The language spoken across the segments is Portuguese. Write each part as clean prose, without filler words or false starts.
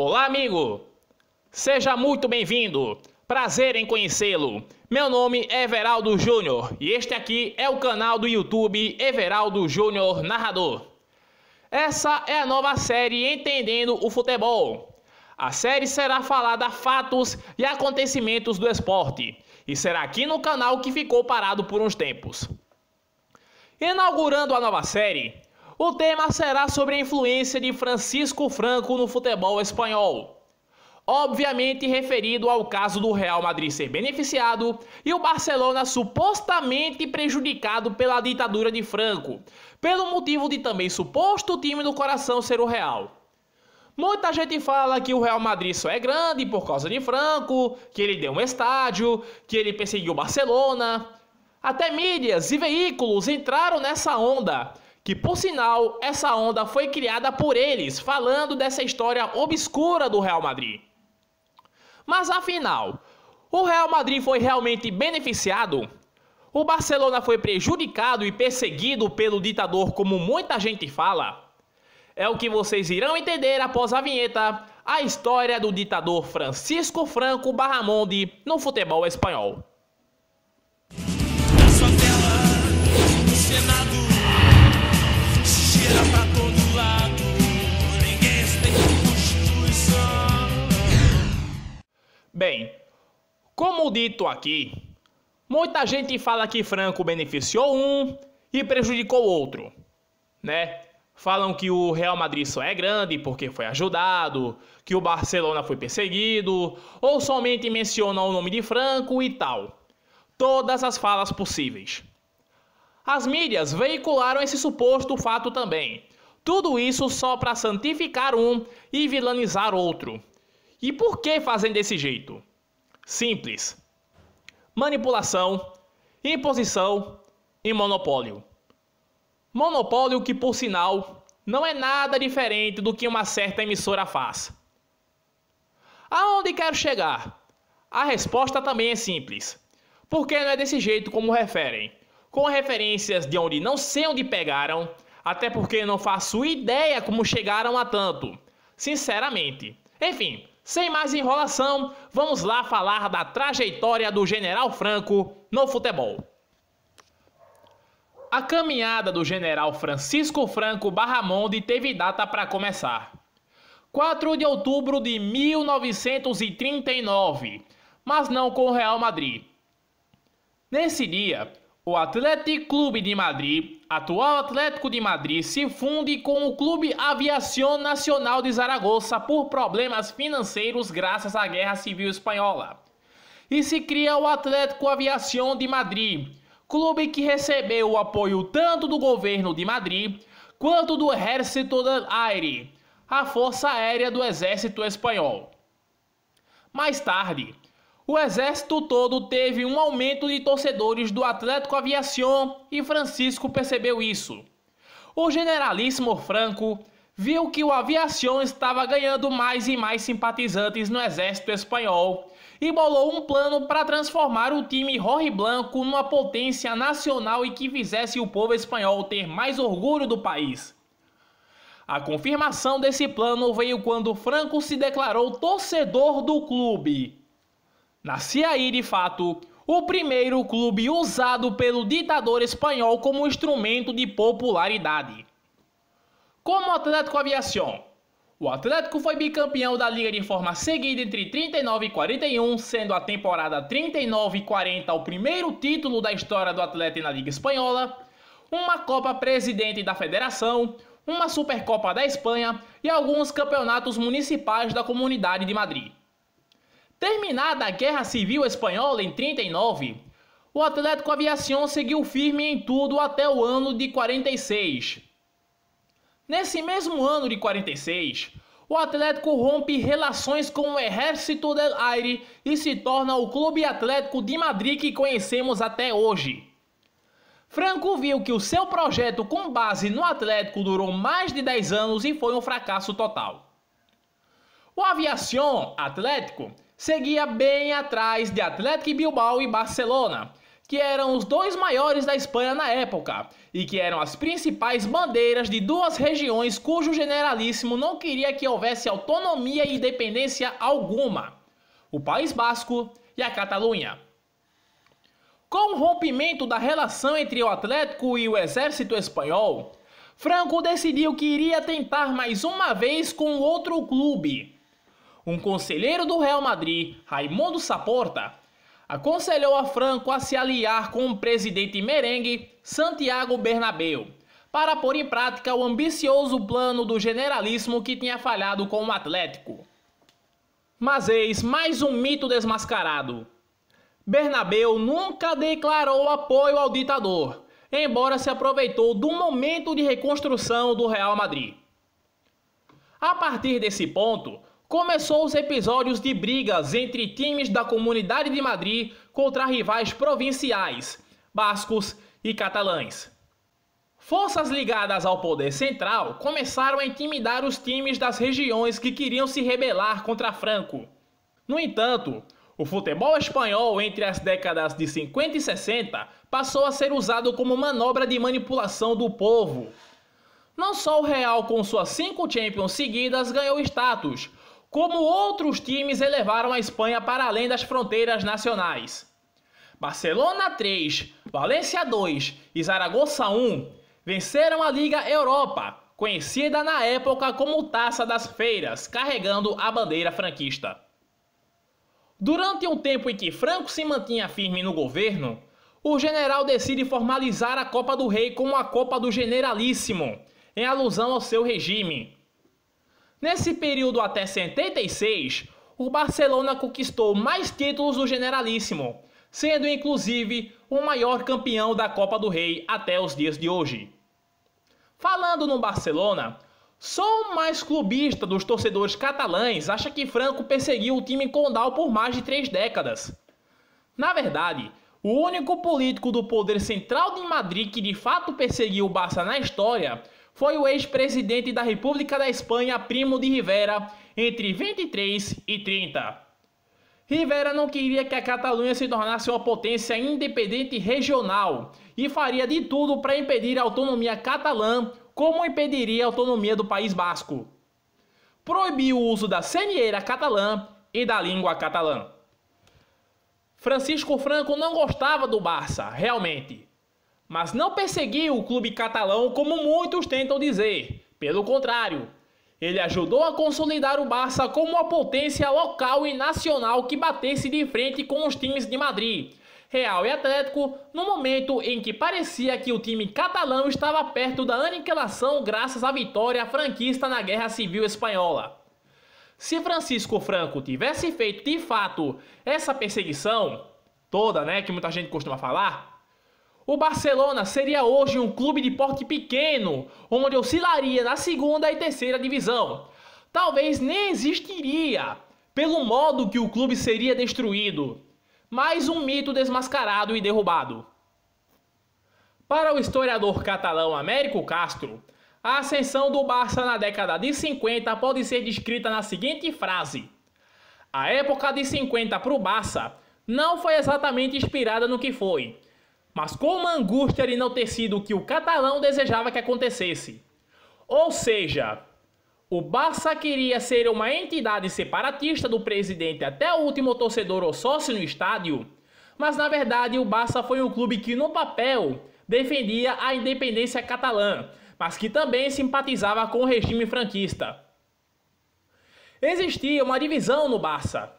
Olá, amigo! Seja muito bem-vindo! Prazer em conhecê-lo! Meu nome é Everaldo Júnior e este aqui é o canal do YouTube Everaldo Júnior Narrador. Essa é a nova série Entendendo o Futebol. A série será falada fatos e acontecimentos do esporte e será aqui no canal que ficou parado por uns tempos. Inaugurando a nova série, o tema será sobre a influência de Francisco Franco no futebol espanhol. Obviamente referido ao caso do Real Madrid ser beneficiado e o Barcelona supostamente prejudicado pela ditadura de Franco, pelo motivo de também suposto time do coração ser o Real. Muita gente fala que o Real Madrid só é grande por causa de Franco, que ele deu um estádio, que ele perseguiu o Barcelona. Até mídias e veículos entraram nessa onda, que por sinal essa onda foi criada por eles, falando dessa história obscura do Real Madrid. Mas afinal, o Real Madrid foi realmente beneficiado? O Barcelona foi prejudicado e perseguido pelo ditador como muita gente fala? É o que vocês irão entender após a vinheta, a história do ditador Francisco Franco Barramonde no futebol espanhol. Na sua tela, no Senado, gira pra todo lado, ninguém respeita a Constituição. Bem, como dito aqui, muita gente fala que Franco beneficiou um e prejudicou o outro, né? Falam que o Real Madrid só é grande porque foi ajudado, que o Barcelona foi perseguido, ou somente mencionam o nome de Franco e tal. Todas as falas possíveis. As mídias veicularam esse suposto fato também. Tudo isso só para santificar um e vilanizar outro. E por que fazem desse jeito? Simples. Manipulação, imposição e monopólio. Monopólio que, por sinal, não é nada diferente do que uma certa emissora faz. Aonde quero chegar? A resposta também é simples. Porque não é desse jeito como referem, com referências de onde não sei onde pegaram, até porque não faço ideia como chegaram a tanto, sinceramente. Enfim, sem mais enrolação, vamos lá falar da trajetória do General Franco no futebol. A caminhada do General Francisco Franco Barramonde teve data para começar. 4 de outubro de 1939, mas não com o Real Madrid. Nesse dia, o Athletic Clube de Madrid, atual Atlético de Madrid, se funde com o Clube Aviación Nacional de Zaragoza por problemas financeiros graças à Guerra Civil Espanhola. E se cria o Atlético Aviación de Madrid, clube que recebeu o apoio tanto do governo de Madrid quanto do Ejército del Aire, a força aérea do exército espanhol. Mais tarde, o exército todo teve um aumento de torcedores do Atlético Aviación e Francisco percebeu isso. O generalíssimo Franco viu que o Aviación estava ganhando mais e mais simpatizantes no exército espanhol e bolou um plano para transformar o time rojiblanco numa potência nacional e que fizesse o povo espanhol ter mais orgulho do país. A confirmação desse plano veio quando Franco se declarou torcedor do clube. Nascia aí, de fato, o primeiro clube usado pelo ditador espanhol como instrumento de popularidade. Como o Atlético Aviación, o Atlético foi bicampeão da Liga de forma seguida entre 39 e 41, sendo a temporada 39 e 40 o primeiro título da história do Atlético na Liga Espanhola, uma Copa Presidente da Federação, uma Supercopa da Espanha e alguns campeonatos municipais da Comunidade de Madrid. Terminada a Guerra Civil Espanhola em 39, o Atlético Aviación seguiu firme em tudo até o ano de 46. Nesse mesmo ano de 46, o Atlético rompe relações com o Ejército del Aire e se torna o Clube Atlético de Madrid que conhecemos até hoje. Franco viu que o seu projeto com base no Atlético durou mais de 10 anos e foi um fracasso total. O Aviación Atlético seguia bem atrás de Atlético Bilbao e Barcelona, que eram os dois maiores da Espanha na época e que eram as principais bandeiras de duas regiões cujo generalíssimo não queria que houvesse autonomia e independência alguma: o País Basco e a Catalunha. Com o rompimento da relação entre o Atlético e o exército espanhol, Franco decidiu que iria tentar mais uma vez com outro clube. Um conselheiro do Real Madrid, Raimundo Saporta, aconselhou a Franco a se aliar com o presidente merengue Santiago Bernabéu para pôr em prática o ambicioso plano do generalíssimo que tinha falhado com o Atlético. Mas eis mais um mito desmascarado. Bernabéu nunca declarou apoio ao ditador, embora se aproveitou do momento de reconstrução do Real Madrid. A partir desse ponto, começou os episódios de brigas entre times da Comunidade de Madrid contra rivais provinciais, bascos e catalães. Forças ligadas ao poder central começaram a intimidar os times das regiões que queriam se rebelar contra Franco. No entanto, o futebol espanhol entre as décadas de 50 e 60 passou a ser usado como manobra de manipulação do povo. Não só o Real, com suas 5 Champions seguidas, ganhou status, como outros times elevaram a Espanha para além das fronteiras nacionais. Barcelona 3, Valência 2 e Zaragoza 1 venceram a Liga Europa, conhecida na época como Taça das Feiras, carregando a bandeira franquista. Durante um tempo em que Franco se mantinha firme no governo, o general decide formalizar a Copa do Rei como a Copa do Generalíssimo, em alusão ao seu regime. Nesse período até 76, o Barcelona conquistou mais títulos do Generalíssimo, sendo inclusive o maior campeão da Copa do Rei até os dias de hoje. Falando no Barcelona, só o mais clubista dos torcedores catalães acha que Franco perseguiu o time condal por mais de 3 décadas. Na verdade, o único político do poder central de Madrid que de fato perseguiu o Barça na história foi o ex-presidente da República da Espanha, Primo de Rivera, entre 23 e 30. Rivera não queria que a Catalunha se tornasse uma potência independente regional e faria de tudo para impedir a autonomia catalã, como impediria a autonomia do País Basco. Proibiu o uso da senieira catalã e da língua catalã. Francisco Franco não gostava do Barça, realmente, mas não perseguiu o clube catalão como muitos tentam dizer. Pelo contrário, ele ajudou a consolidar o Barça como uma potência local e nacional que batesse de frente com os times de Madrid, Real e Atlético, no momento em que parecia que o time catalão estava perto da aniquilação graças à vitória franquista na Guerra Civil Espanhola. Se Francisco Franco tivesse feito de fato essa perseguição toda, que muita gente costuma falar, o Barcelona seria hoje um clube de porte pequeno, onde oscilaria na 2ª e 3ª divisão. Talvez nem existiria, pelo modo que o clube seria destruído. Mais um mito desmascarado e derrubado. Para o historiador catalão Américo Castro, a ascensão do Barça na década de 50 pode ser descrita na seguinte frase: a época de 50 para o Barça não foi exatamente inspirada no que foi, mas com uma angústia de não ter sido o que o catalão desejava que acontecesse. Ou seja, o Barça queria ser uma entidade separatista do presidente até o último torcedor ou sócio no estádio, mas na verdade o Barça foi um clube que no papel defendia a independência catalã, mas que também simpatizava com o regime franquista. Existia uma divisão no Barça: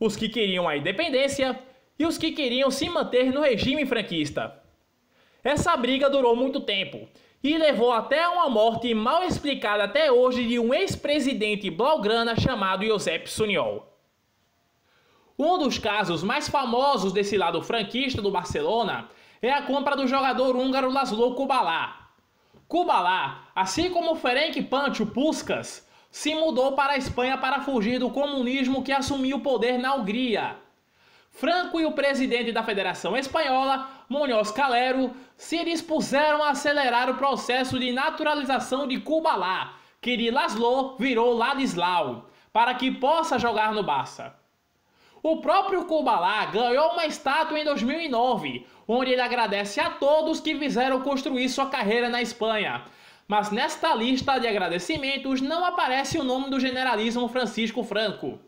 os que queriam a independência e os que queriam se manter no regime franquista. Essa briga durou muito tempo e levou até uma morte mal explicada até hoje de um ex-presidente blaugrana chamado Josep Sunyol. Um dos casos mais famosos desse lado franquista do Barcelona é a compra do jogador húngaro Laszlo Kubala. Kubala, assim como Ferenc Pancho Puskás, se mudou para a Espanha para fugir do comunismo que assumiu o poder na Hungria. Franco e o presidente da Federação Espanhola, Muñoz Calero, se dispuseram a acelerar o processo de naturalização de Kubala, que de Laszlo virou Ladislau, para que possa jogar no Barça. O próprio Kubala ganhou uma estátua em 2009, onde ele agradece a todos que fizeram construir sua carreira na Espanha. Mas nesta lista de agradecimentos não aparece o nome do generalíssimo Francisco Franco.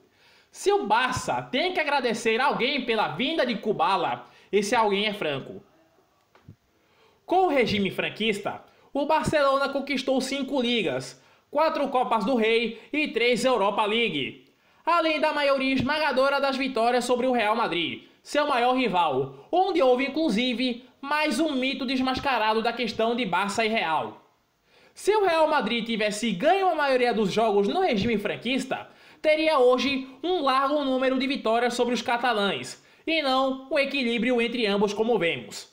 Se o Barça tem que agradecer alguém pela vinda de Kubala, esse alguém é Franco. Com o regime franquista, o Barcelona conquistou 5 ligas, 4 Copas do Rei e 3 Europa League, além da maioria esmagadora das vitórias sobre o Real Madrid, seu maior rival, onde houve inclusive mais um mito desmascarado da questão de Barça e Real. Se o Real Madrid tivesse ganho a maioria dos jogos no regime franquista, teria hoje um largo número de vitórias sobre os catalães, e não um equilíbrio entre ambos como vemos.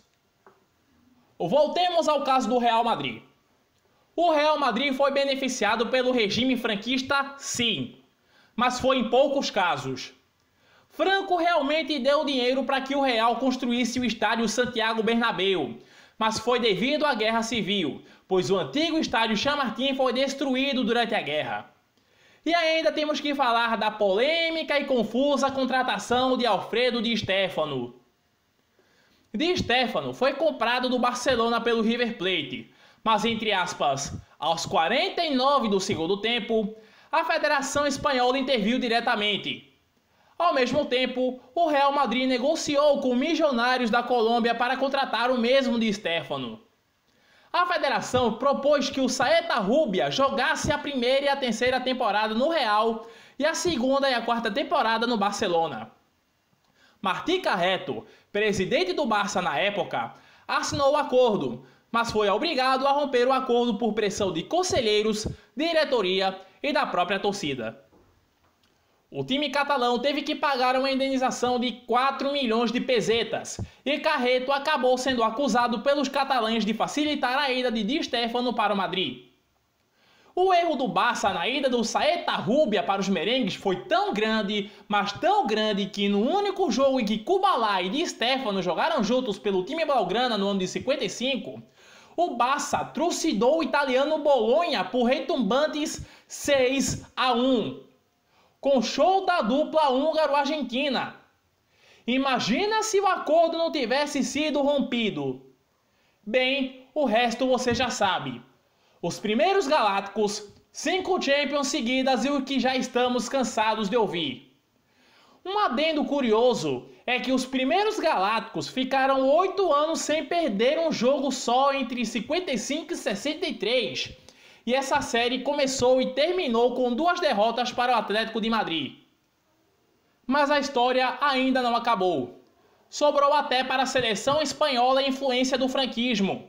Voltemos ao caso do Real Madrid. O Real Madrid foi beneficiado pelo regime franquista, sim, mas foi em poucos casos. Franco realmente deu dinheiro para que o Real construísse o estádio Santiago Bernabéu, mas foi devido à Guerra Civil, pois o antigo estádio Chamartín foi destruído durante a guerra. E ainda temos que falar da polêmica e confusa contratação de Alfredo Di Stéfano. Di Stéfano foi comprado do Barcelona pelo River Plate, mas entre aspas, aos 49 do segundo tempo, a Federação Espanhola interviu diretamente. Ao mesmo tempo, o Real Madrid negociou com Millonarios da Colômbia para contratar o mesmo Di Stéfano. A federação propôs que o Saeta Rubia jogasse a primeira e a terceira temporada no Real e a segunda e a quarta temporada no Barcelona. Martí Carreto, presidente do Barça na época, assinou o acordo, mas foi obrigado a romper o acordo por pressão de conselheiros, diretoria e da própria torcida. O time catalão teve que pagar uma indenização de 4 milhões de pesetas e Carreto acabou sendo acusado pelos catalães de facilitar a ida de Di Stéfano para o Madrid. O erro do Barça na ida do Saeta Rubia para os merengues foi tão grande, mas tão grande que no único jogo em que Kubala e Di Stéfano jogaram juntos pelo time blaugrana no ano de 55, o Barça trucidou o italiano Bolonha por retumbantes 6-1. Com show da dupla húngaro-argentina. Imagina se o acordo não tivesse sido rompido. Bem, o resto você já sabe. Os primeiros galácticos, 5 Champions seguidas e o que já estamos cansados de ouvir. Um adendo curioso é que os primeiros galácticos ficaram 8 anos sem perder um jogo só entre 55 e 63. E essa série começou e terminou com 2 derrotas para o Atlético de Madrid. Mas a história ainda não acabou. Sobrou até para a seleção espanhola a influência do franquismo.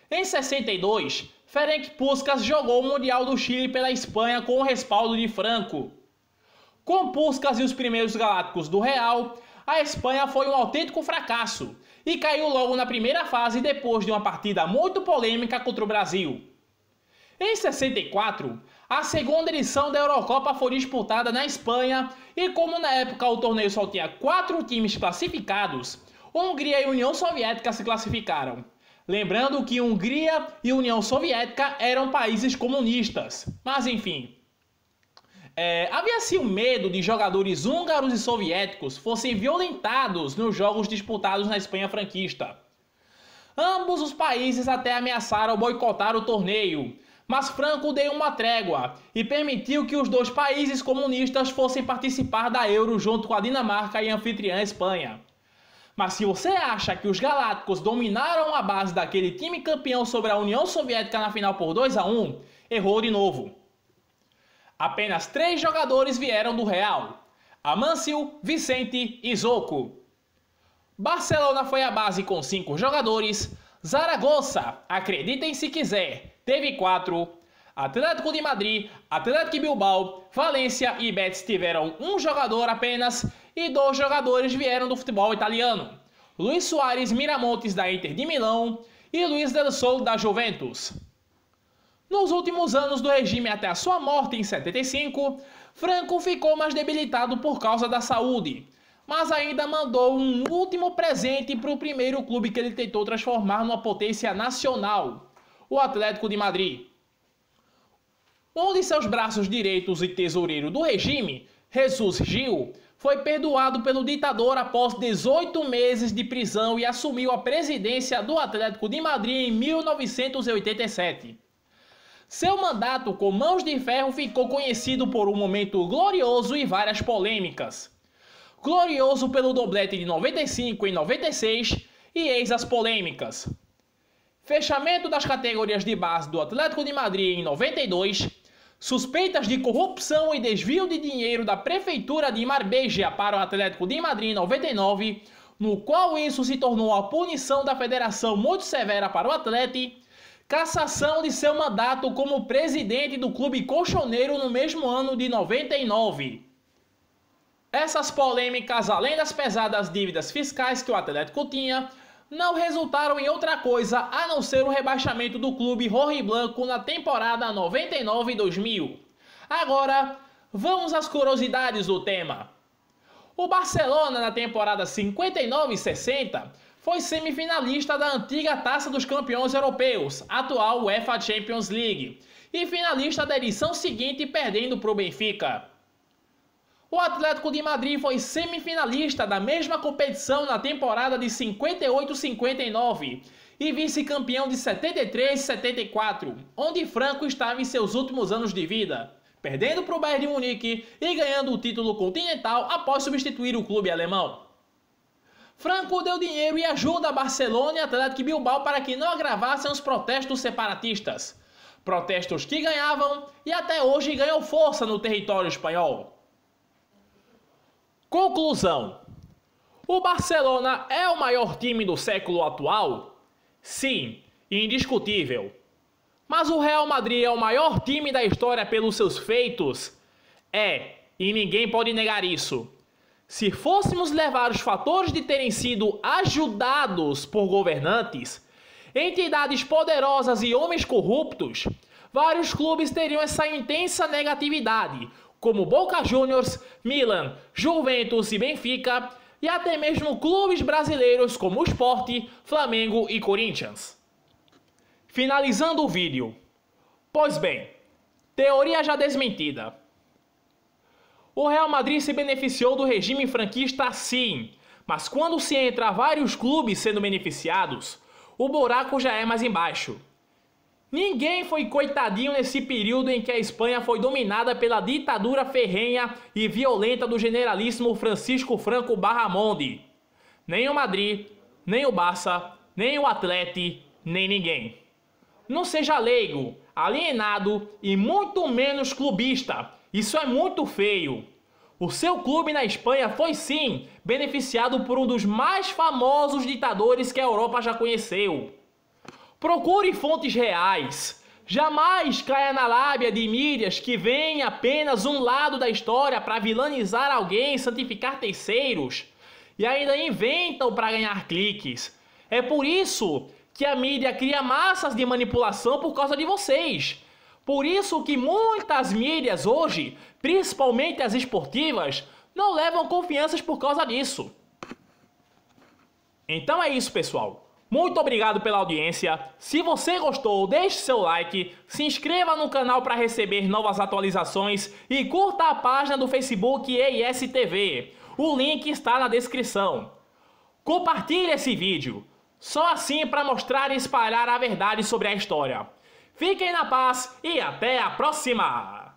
Em 62, Ferenc Puskás jogou o Mundial do Chile pela Espanha com o respaldo de Franco. Com Puskás e os primeiros galácticos do Real, a Espanha foi um autêntico fracasso e caiu logo na primeira fase depois de uma partida muito polêmica contra o Brasil. Em 64, a segunda edição da Eurocopa foi disputada na Espanha e como na época o torneio só tinha 4 times classificados, Hungria e União Soviética se classificaram. Lembrando que Hungria e União Soviética eram países comunistas. Mas enfim, havia-se um medo de jogadores húngaros e soviéticos fossem violentados nos jogos disputados na Espanha franquista. Ambos os países até ameaçaram boicotar o torneio, mas Franco deu uma trégua e permitiu que os 2 países comunistas fossem participar da Euro junto com a Dinamarca e a anfitriã Espanha. Mas se você acha que os galácticos dominaram a base daquele time campeão sobre a União Soviética na final por 2-1, errou de novo. Apenas 3 jogadores vieram do Real: Amâncio, Vicente e Zoco. Barcelona foi a base com 5 jogadores. Zaragoza, acreditem se quiser, teve 4. Atlético de Madrid, Atlético de Bilbao, Valência e Betis tiveram 1 jogador apenas e 2 jogadores vieram do futebol italiano: Luis Soares Miramontes da Inter de Milão e Luis del Sol da Juventus. Nos últimos anos do regime até a sua morte em 75, Franco ficou mais debilitado por causa da saúde, mas ainda mandou um último presente para o primeiro clube que ele tentou transformar numa potência nacional, o Atlético de Madrid. Um de seus braços direitos e tesoureiro do regime, Jesus Gil, foi perdoado pelo ditador após 18 meses de prisão e assumiu a presidência do Atlético de Madrid em 1987. Seu mandato com mãos de ferro ficou conhecido por um momento glorioso e várias polêmicas. Glorioso pelo doblete de 95 e 96 e eis as polêmicas. Fechamento das categorias de base do Atlético de Madrid em 92, suspeitas de corrupção e desvio de dinheiro da Prefeitura de Marbella para o Atlético de Madrid em 99, no qual isso se tornou a punição da federação muito severa para o Atlético, cassação de seu mandato como presidente do clube colchoneiro no mesmo ano de 99. Essas polêmicas, além das pesadas dívidas fiscais que o Atlético tinha, não resultaram em outra coisa a não ser o rebaixamento do clube rojiblanco na temporada 99-2000. Agora, vamos às curiosidades do tema. O Barcelona na temporada 59-60 foi semifinalista da antiga Taça dos Campeões Europeus, atual UEFA Champions League, e finalista da edição seguinte perdendo para o Benfica. O Atlético de Madrid foi semifinalista da mesma competição na temporada de 58-59 e vice-campeão de 73-74, onde Franco estava em seus últimos anos de vida, perdendo para o Bayern de Munique e ganhando o título continental após substituir o clube alemão. Franco deu dinheiro e ajuda a Barcelona e Atlético Bilbao para que não agravassem os protestos separatistas. Protestos que ganhavam e até hoje ganham força no território espanhol. Conclusão: o Barcelona é o maior time do século atual? Sim, indiscutível. Mas o Real Madrid é o maior time da história pelos seus feitos? É, e ninguém pode negar isso. Se fôssemos levar os fatores de terem sido ajudados por governantes, entidades poderosas e homens corruptos, vários clubes teriam essa intensa negatividade, como Boca Juniors, Milan, Juventus e Benfica, e até mesmo clubes brasileiros como o Sport, Flamengo e Corinthians. Finalizando o vídeo. Pois bem, teoria já desmentida. O Real Madrid se beneficiou do regime franquista sim, mas quando se entra vários clubes sendo beneficiados, o buraco já é mais embaixo. Ninguém foi coitadinho nesse período em que a Espanha foi dominada pela ditadura ferrenha e violenta do generalíssimo Francisco Franco Barramonde. Nem o Madrid, nem o Barça, nem o Atlético, nem ninguém. Não seja leigo, alienado e muito menos clubista. Isso é muito feio. O seu clube na Espanha foi sim beneficiado por um dos mais famosos ditadores que a Europa já conheceu. Procure fontes reais. Jamais caia na lábia de mídias que veem apenas um lado da história para vilanizar alguém e santificar terceiros. E ainda inventam para ganhar cliques. É por isso que a mídia cria massas de manipulação por causa de vocês. Por isso que muitas mídias hoje, principalmente as esportivas, não levam confianças por causa disso. Então é isso, pessoal. Muito obrigado pela audiência. Se você gostou, deixe seu like, se inscreva no canal para receber novas atualizações e curta a página do Facebook EISTV. O link está na descrição. Compartilhe esse vídeo. Só assim para mostrar e espalhar a verdade sobre a história. Fiquem na paz e até a próxima!